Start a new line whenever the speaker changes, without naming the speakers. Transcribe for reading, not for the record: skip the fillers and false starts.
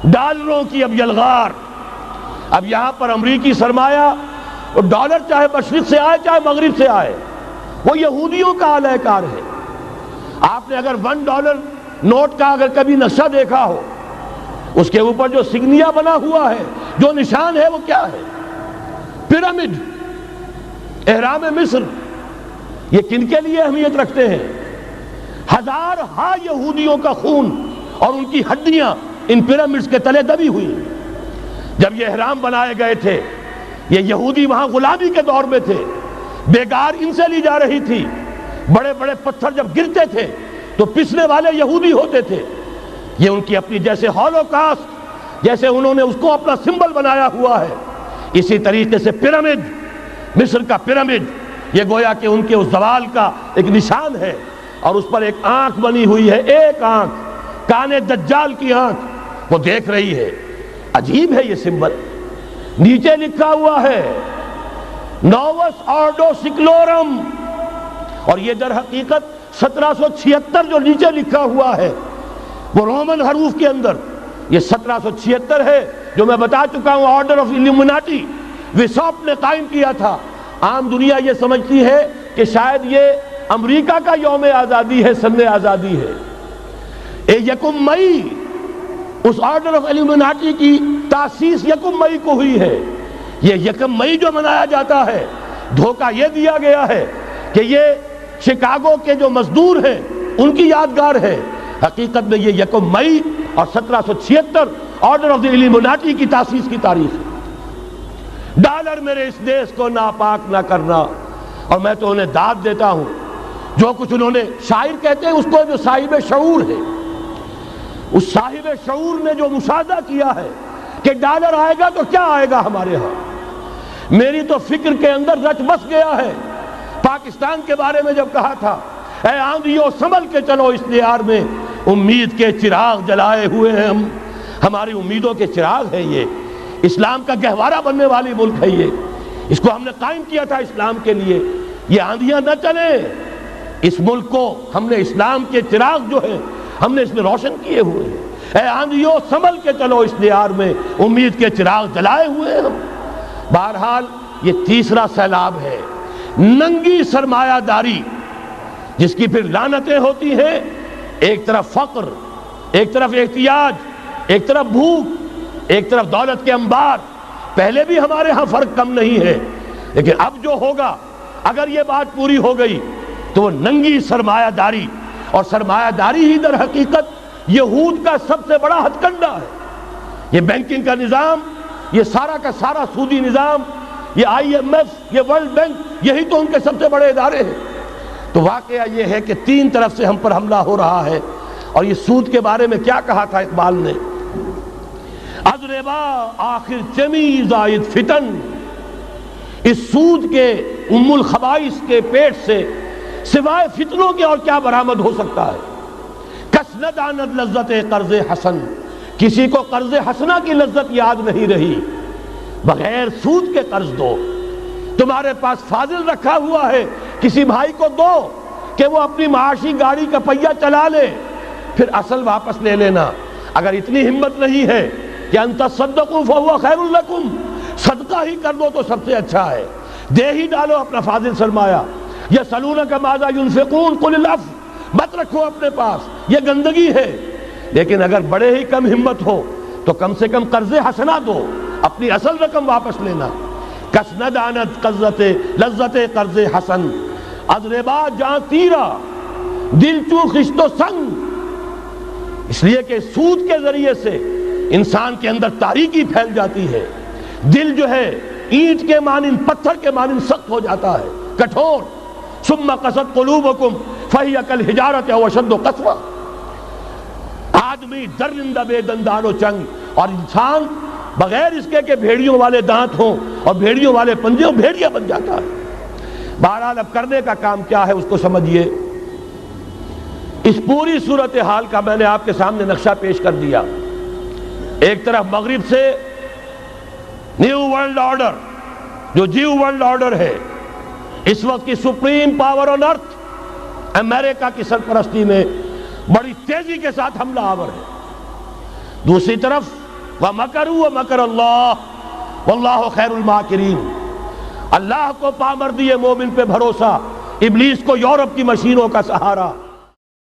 ڈالروں کی اب یلغار. اب یہاں پر امریکی سرمایہ اور ڈالر چاہے مشرق سے آئے چاہے مغرب سے آئے وہ یہودیوں کا اعلی کار ہے. آپ نے اگر $1 نوٹ کا اگر کبھی نقشہ دیکھا ہو، اس کے اوپر جو سگنیا بنا ہوا ہے، جو نشان ہے، وہ کیا ہے؟ پیرامڈ، احرام مصر. یہ کن کے لیے اہمیت رکھتے ہیں؟ ہزارہا یہودیوں کا خون اور ان کی ہڈیاں ان پیرامڈز کے تلے دبی ہوئی. جب یہ احرام بنائے گئے تھے، یہ یہودی وہاں غلامی کے دور میں تھے، بیگار ان سے لی جا رہی تھی. بڑے بڑے پتھر جب گرتے تھے تو پسنے والے یہودی ہوتے تھے. یہ ان کی اپنی جیسے ہولوکاسٹ، جیسے انہوں نے اس کو اپنا سمبل بنایا ہوا ہے، اسی طریقے سے پیرامڈ، مصر کا پیرامڈ، یہ گویا کہ ان کے اس زوال کا ایک نشان ہے. اور اس پر ایک آنکھ بنی ہوئی ہے، ایک آنکھ، کان دجال کی آنکھ، وہ دیکھ رہی ہے. عجیب ہے یہ سمبل. نیچے لکھا ہوا ہے نووس آرڈو سکلورم، اور یہ در حقیقت 1776 جو نیچے لکھا ہوا ہے وہ رومن حروف کے اندر یہ 1776 ہے، جو میں بتا چکا ہوں آرڈر آف الومناٹی وساپ نے قائم کیا تھا. عام دنیا یہ سمجھتی ہے کہ شاید یہ امریکہ کا یوم آزادی ہے، سن آزادی ہے. 1 مئی اس آرڈر آف الومناٹی کی تاسیس 1 مئی کو ہوئی ہے. یہ 1 مئی جو منایا جاتا ہے، دھوکہ یہ دیا گیا ہے کہ یہ شکاگو کے جو مزدور ہیں ان کی یادگار ہے. حقیقت میں یہ 1 مئی اور 1776 آرڈر آف دی الومناٹی کی تاسیس کی تاریخ ہے. ڈالر میرے اس دیش کو ناپاک نہ کرنا. اور میں تو انہیں داد دیتا ہوں، جو کچھ انہوں نے، شاعر کہتے ہیں اس کو جو صاحب شعور ہے، اس صاحب شعور نے جو مشاہدہ کیا ہے کہ ڈالر آئے گا تو کیا آئے گا ہمارے ہاں. میری تو فکر کے اندر رچ بس گیا ہے. پاکستان کے بارے میں جب کہا تھا اے آندھیوں سنبھل کے چلو اس دیار میں، امید کے چراغ جلائے ہوئے ہیں ہم. ہماری امیدوں کے چراغ ہے یہ. اسلام کا گہوارہ بننے والی ملک ہے یہ. اس کو ہم نے قائم کیا تھا اسلام کے لیے. یہ آندھیاں نہ چلیں. اس ملک کو ہم نے اسلام کے چراغ جو ہے ہم نے اس میں روشن کیے ہوئے ہیں. اے آندھیوں سنبھل کے چلو اس دیار میں، امید کے چراغ جلائے ہوئے ہیں ہم. بہرحال یہ تیسرا سیلاب ہے، ننگی سرمایہ داری، جس کی پھر لعنتیں ہوتی ہیں. ایک طرف فقر، ایک طرف احتیاج، ایک طرف بھوک، ایک طرف دولت کے انبار. پہلے بھی ہمارے ہاں فرق کم نہیں ہے، لیکن اب جو ہوگا اگر یہ بات پوری ہو گئی تو وہ ننگی سرمایہ داری. اور سرمایہ داری ہی در حقیقت یہود کا سب سے بڑا ہتھ کنڈا ہے. یہ بینکنگ کا نظام، یہ سارا کا سارا سودی نظام، یہ IMF، یہ ورلڈ بینک، یہی تو ان کے سب سے بڑے ادارے ہیں. تو واقعہ یہ ہے کہ 3 طرف سے ہم پر حملہ ہو رہا ہے. اور یہ سود کے بارے میں کیا کہا تھا اقبال نے؟ از ربا آخر چمی زائد فتن. اس سود کے ام الخبائث کے پیٹ سے سوائے فتنوں کے اور کیا برآمد ہو سکتا ہے؟ کس نہ داند لذت قرض حسن. کسی کو قرض حسنہ کی لذت یاد نہیں رہی. بغیر سود کے قرض دو. تمہارے پاس فاضل رکھا ہوا ہے، کسی بھائی کو دو کہ وہ اپنی معاشی گاڑی کا پہیہ چلا لے، پھر اصل واپس لے لینا. اگر اتنی ہمت نہیں ہے کہ ان تصدقوا فهو خیر لکم، صدقہ ہی کر دو تو سب سے اچھا ہے. دے ہی ڈالو اپنا فاضل سرمایہ. یسألونک ماذا ينفقون قل العفو، مت رکھو اپنے پاس، یہ گندگی ہے. لیکن اگر بڑے ہی کم ہمت ہو تو کم سے کم قرض حسنہ دو، اپنی اصل رقم واپس لینا. کس نہ دانت لذت قرض حسن. از ربا جاں تیرا دل چو خشت و سنگ. اس لیے کہ سود کے ذریعے سے انسان کے اندر تاریکی پھیل جاتی ہے. دل جو ہے اینٹ کے مانند، پتھر کے مانند سخت ہو جاتا ہے، کٹھور. ثم قست قلوبکم فہی کالحجارۃ او اشد قسوہ. آدمی درندہ بے دندان و چنگ، اور انسان بغیر اس کے کہ بھیڑیوں والے دانت ہوں اور بھیڑیوں والے پنجے ہوں، بھیڑیا بن جاتا ہے. بہرحال اب کرنے کا کام کیا ہے اس کو سمجھیے. اس پوری صورتحال کا میں نے آپ کے سامنے نقشہ پیش کر دیا. ایک طرف مغرب سے نیو ورلڈ آرڈر، جو جیو ورلڈ آرڈر ہے، اس وقت کی سپریم پاور آن ارتھ، امریکہ کی سرپرستی میں بڑی تیزی کے ساتھ حملہ آور ہے. دوسری طرف وَمَكَرُوا وَمَكَرَ اللَّهُ وَاللَّهُ خَيْرُ الْمَاكِرِينَ۔ اللہ کو پامردی مومن پہ بھروسہ، ابلیس کو یورپ کی مشینوں کا سہارا۔